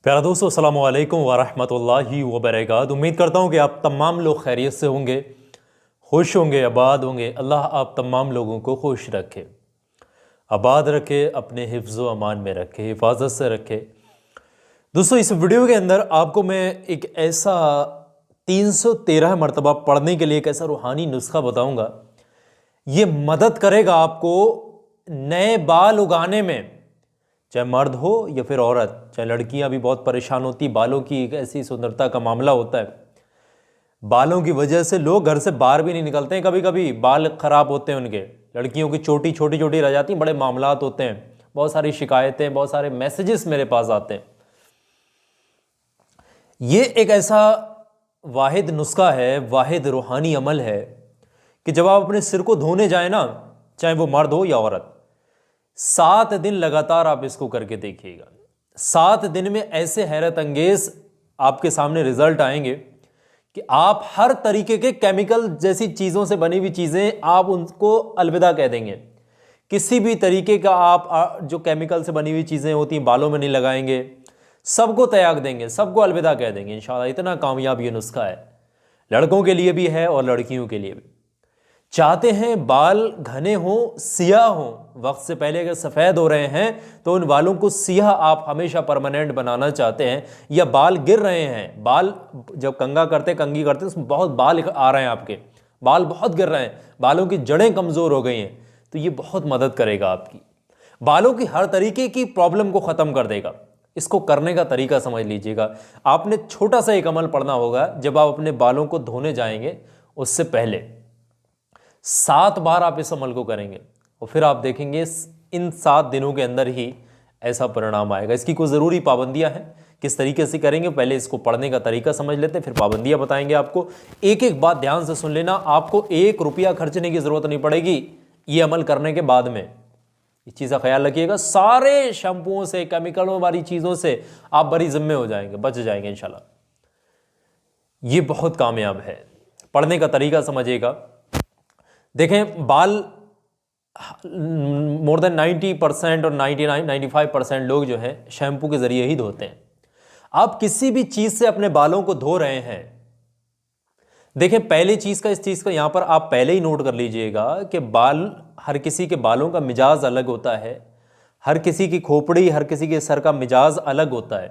प्यारा दोस्तों, अस्सलामु अलैकुम वरहमतुल्लाहि वबरकातुहू। उम्मीद करता हूँ कि आप तमाम लोग खैरियत से होंगे, खुश होंगे, आबाद होंगे। अल्लाह आप तमाम लोगों को खुश रखे, आबाद रखे, अपने हिफ्ज़ व अमान में रखे, हिफाजत से रखे। दोस्तों, इस वीडियो के अंदर आपको मैं एक ऐसा 313 मरतबा पढ़ने के लिए एक ऐसा रूहानी नुस्खा बताऊँगा। ये मदद करेगा आपको नए बाल उगाने में, चाहे मर्द हो या फिर औरत, चाहे लड़कियां भी बहुत परेशान होती। बालों की एक ऐसी सुंदरता का मामला होता है, बालों की वजह से लोग घर से बाहर भी नहीं निकलते हैं। कभी कभी बाल खराब होते हैं उनके, लड़कियों की छोटी छोटी रह जाती हैं, बड़े मामलात होते हैं, बहुत सारी शिकायतें, बहुत सारे मैसेजेस मेरे पास आते हैं। ये एक ऐसा वाहिद नुस्खा है, वाहिद रूहानी अमल है कि जब आप अपने सिर को धोने जाए ना, चाहे वो मर्द हो या औरत, 7 दिन लगातार आप इसको करके देखिएगा। 7 दिन में ऐसे हैरत अंगेज आपके सामने रिजल्ट आएंगे कि आप हर तरीके के केमिकल जैसी चीज़ों से बनी हुई चीज़ें आप उनको अलविदा कह देंगे। किसी भी तरीके का आप जो केमिकल से बनी हुई चीज़ें होती हैं बालों में नहीं लगाएंगे, सबको त्याग देंगे, सबको अलविदा कह देंगे इंशाल्लाह। इतना कामयाब ये नुस्खा है, लड़कों के लिए भी है और लड़कियों के लिए भी। चाहते हैं बाल घने हों, सियाह हों, वक्त से पहले अगर सफ़ेद हो रहे हैं तो उन बालों को सियाह आप हमेशा परमानेंट बनाना चाहते हैं, या बाल गिर रहे हैं, बाल जब कंघी करते उसमें बहुत बाल आ रहे हैं, आपके बाल बहुत गिर रहे हैं, बालों की जड़ें कमज़ोर हो गई हैं, तो ये बहुत मदद करेगा आपकी। बालों की हर तरीके की प्रॉब्लम को ख़त्म कर देगा। इसको करने का तरीका समझ लीजिएगा। आपने छोटा सा एक अमल पढ़ना होगा। जब आप अपने बालों को धोने जाएंगे उससे पहले 7 बार आप इस अमल को करेंगे और फिर आप देखेंगे इन 7 दिनों के अंदर ही ऐसा परिणाम आएगा। इसकी कुछ ज़रूरी पाबंदियां हैं, किस तरीके से करेंगे, पहले इसको पढ़ने का तरीका समझ लेते हैं, फिर पाबंदियां बताएंगे आपको। एक एक बात ध्यान से सुन लेना, आपको 1 रुपया खर्चने की ज़रूरत नहीं पड़ेगी ये अमल करने के बाद में। इस चीज़ का ख्याल रखिएगा, सारे शैम्पुओं से, केमिकलों वाली चीज़ों से आप बड़ी जिम्मे हो जाएंगे, बच जाएंगे इंशाल्लाह। ये बहुत कामयाब है। पढ़ने का तरीका समझिएगा। देखें, बाल मोर देन 90% और 95% लोग जो हैं शैम्पू के ज़रिए ही धोते हैं। आप किसी भी चीज़ से अपने बालों को धो रहे हैं, देखें पहली चीज़ का, इस चीज़ का यहाँ पर आप पहले ही नोट कर लीजिएगा कि बाल, हर किसी के बालों का मिजाज अलग होता है, हर किसी की खोपड़ी, हर किसी के सर का मिजाज अलग होता है।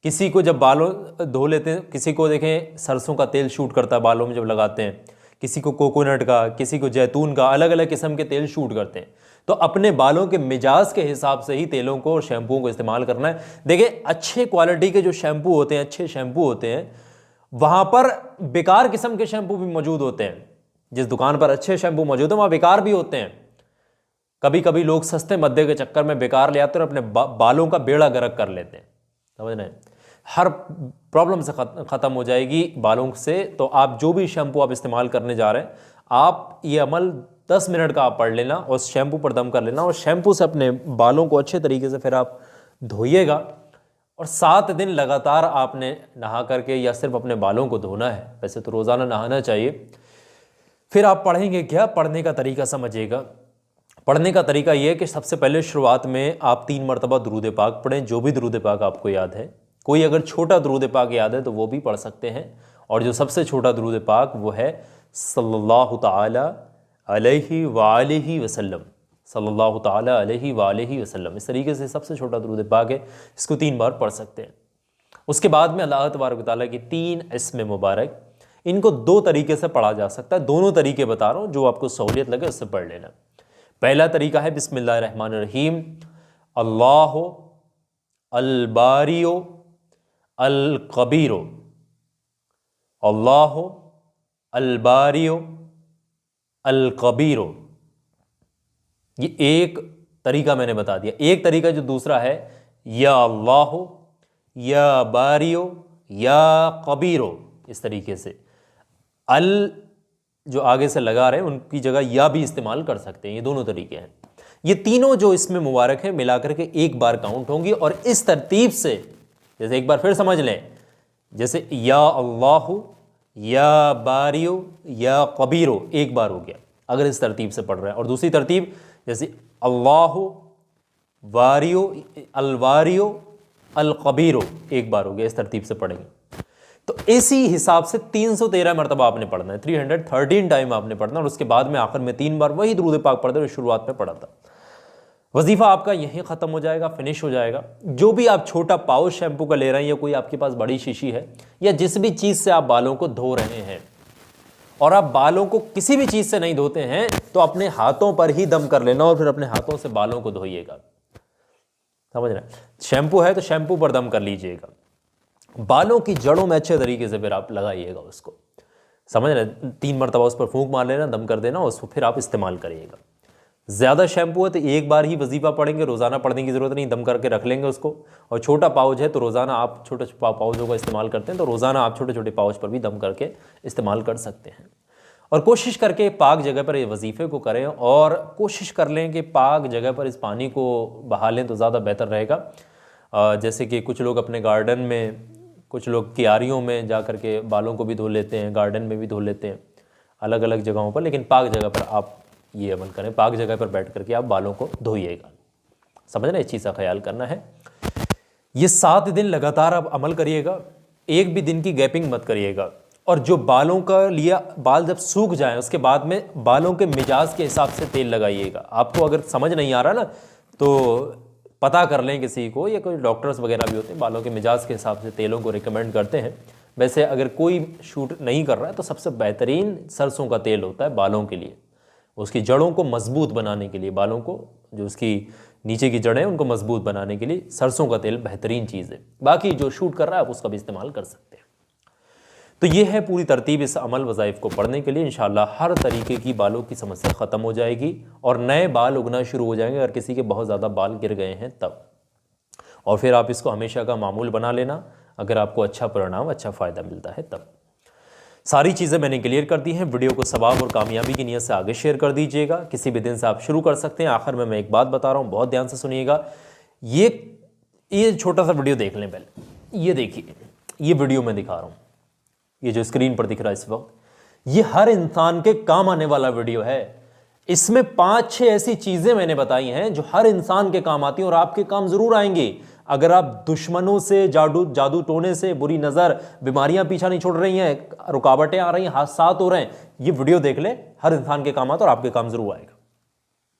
किसी को जब बालों धो लेते हैं, किसी को देखें सरसों का तेल शूट करता है बालों में जब लगाते हैं, किसी को कोकोनट का, किसी को जैतून का, अलग अलग किस्म के तेल शूट करते हैं। तो अपने बालों के मिजाज के हिसाब से ही तेलों को और शैम्पुओं को इस्तेमाल करना है। देखिए, अच्छे क्वालिटी के जो शैम्पू होते हैं, अच्छे शैम्पू होते हैं, वहाँ पर बेकार किस्म के शैम्पू भी मौजूद होते हैं। जिस दुकान पर अच्छे शैम्पू मौजूद हैं वहाँ बेकार भी होते हैं। कभी कभी लोग सस्ते मद्दे के चक्कर में बेकार ले आते हैं और अपने बालों का बेड़ा गर्क कर लेते हैं। समझ रहे हैं, हर प्रॉब्लम से ख़त्म हो जाएगी बालों से। तो आप जो भी शैम्पू आप इस्तेमाल करने जा रहे हैं, आप ये अमल 10 मिनट का आप पढ़ लेना और शैम्पू पर दम कर लेना, और शैम्पू से अपने बालों को अच्छे तरीके से फिर आप धोइएगा। और 7 दिन लगातार आपने नहा करके या सिर्फ अपने बालों को धोना है, वैसे तो रोज़ाना नहाना चाहिए। फिर आप पढ़ेंगे क्या, पढ़ने का तरीका समझिएगा। पढ़ने का तरीका ये है कि सबसे पहले शुरुआत में आप 3 मरतबा दुरूद पाक पढ़ें, जो भी दुरूद पाक आपको याद है। कोई अगर छोटा दुरूद पाक याद है तो वो भी पढ़ सकते हैं, और जो सबसे छोटा दुरूद पाक वो है सल्लल्लाहु ताला अलैहि वालिहि वसल्लम, सल्लल्लाहु ताला अलैहि वालिहि वसल्लम। इस तरीके से सबसे छोटा दुरूद पाक है, इसको 3 बार पढ़ सकते हैं। उसके बाद में अल्लाह तबारक व तआला की 3 इस्म मुबारक, इनको 2 तरीके से पढ़ा जा सकता है। दोनों तरीके बता रहा हूँ, जो आपको सहूलियत लगे उससे पढ़ लेना। पहला तरीका है बिस्मिल्लाहिर्रहमानिर्रहीम, अल्लाहु अल बारियो अल कबीरो, अल्लाहु अल बारियो अल कबीरो। ये एक तरीका मैंने बता दिया। एक तरीका जो दूसरा है, या अल्लाहु या बारियो या कबीरो, इस तरीके से अल जो आगे से लगा रहे हैं उनकी जगह या भी इस्तेमाल कर सकते हैं। ये दोनों तरीके हैं। ये तीनों जो इसमें मुबारक है मिलाकर के एक बार काउंट होंगी, और इस तरतीब से, जैसे एक बार फिर समझ लें, जैसे या अल्लाहु या बारियो या कबीरो एक बार हो गया अगर इस तरतीब से पढ़ रहे हैं, और दूसरी तरतीब जैसे अल्लाहु वारियो अल वारियो अल-कबीर एक बार हो गया, इस तरतीब से पढ़ेंगे। तो इसी हिसाब से 313 मरतबा आपने पढ़ना है, 313 टाइम आपने पढ़ना, और उसके बाद में आखिर में 3 बार वही दुरूद पाक पढ़ते हुए शुरुआत में पढ़ा था। वजीफा आपका यहीं ख़त्म हो जाएगा, फिनिश हो जाएगा। जो भी आप छोटा पाउच शैम्पू का ले रहे हैं या कोई आपके पास बड़ी शीशी है या जिस भी चीज़ से आप बालों को धो रहे हैं, और आप बालों को किसी भी चीज़ से नहीं धोते हैं, तो अपने हाथों पर ही दम कर लेना और फिर अपने हाथों से बालों को धोइएगा। समझ रहे हैं? शैम्पू है तो शैम्पू पर दम कर लीजिएगा, बालों की जड़ों में अच्छे तरीके से फिर आप लगाइएगा उसको। समझ रहे हैं? 3 मरतबा उस पर फूंक मार लेना, दम कर देना, उसको फिर आप इस्तेमाल करिएगा। ज़्यादा शैम्पू है तो एक बार ही वजीफ़ा पढ़ेंगे, रोज़ाना पढ़ने की ज़रूरत नहीं, दम करके रख लेंगे उसको। और छोटा पाउच है तो रोज़ाना आप छोटे पाउचों का इस्तेमाल करते हैं तो रोज़ाना आप छोटे छोटे पाउच पर भी दम करके इस्तेमाल कर सकते हैं। और कोशिश करके पाक जगह पर ये वजीफ़े को करें, और कोशिश कर लें कि पाक जगह पर इस पानी को बहा लें तो ज़्यादा बेहतर रहेगा। जैसे कि कुछ लोग अपने गार्डन में, कुछ लोग क्यारियों में जा कर के बालों को भी धो लेते हैं, गार्डन में भी धो लेते हैं, अलग अलग जगहों पर। लेकिन पाक जगह पर आप ये अमल करें, पाक जगह पर बैठ करके आप बालों को धोइएगा। समझ रहे? इस चीज़ का ख्याल करना है। ये 7 दिन लगातार आप अमल करिएगा, एक भी दिन की गैपिंग मत करिएगा। और जो बालों का लिया, बाल जब सूख जाएं उसके बाद में बालों के मिजाज के हिसाब से तेल लगाइएगा। आपको अगर समझ नहीं आ रहा ना तो पता कर लें किसी को, या कोई डॉक्टर्स वगैरह भी होते हैं बालों के मिजाज के हिसाब से तेलों को रिकमेंड करते हैं। वैसे अगर कोई शूट नहीं कर रहा है तो सबसे बेहतरीन सरसों का तेल होता है बालों के लिए, उसकी जड़ों को मजबूत बनाने के लिए, बालों को जो उसकी नीचे की जड़ें हैं उनको मजबूत बनाने के लिए सरसों का तेल बेहतरीन चीज़ है। बाकी जो शूट कर रहा है आप उसका भी इस्तेमाल कर सकते हैं। तो ये है पूरी तरतीब इस अमल वज़ाइफ को पढ़ने के लिए। इंशाअल्लाह हर तरीके की बालों की समस्या ख़त्म हो जाएगी और नए बाल उगना शुरू हो जाएंगे अगर किसी के बहुत ज़्यादा बाल गिर गए हैं तब। और फिर आप इसको हमेशा का मामूल बना लेना अगर आपको अच्छा परिणाम, अच्छा फ़ायदा मिलता है तब। सारी चीज़ें मैंने क्लियर कर दी हैं। वीडियो को सवाब और कामयाबी की नीयत से आगे शेयर कर दीजिएगा। किसी भी दिन से आप शुरू कर सकते हैं। आखिर में मैं एक बात बता रहा हूँ, बहुत ध्यान से सुनिएगा। ये छोटा सा वीडियो देख लें पहले। ये देखिए, ये वीडियो मैं दिखा रहा हूँ, ये जो स्क्रीन पर दिख रहा है इस वक्त, ये हर इंसान के काम आने वाला वीडियो है। इसमें 5-6 ऐसी चीज़ें मैंने बताई हैं जो हर इंसान के काम आती हैं और आपके काम ज़रूर आएंगे। अगर आप दुश्मनों से, जादू टोने से, बुरी नज़र, बीमारियां पीछा नहीं छोड़ रही हैं, रुकावटें आ रही हैं, हादसात हो रहे हैं, ये वीडियो देख ले, हर इंसान के काम आता है और आपके काम ज़रूर आएगा।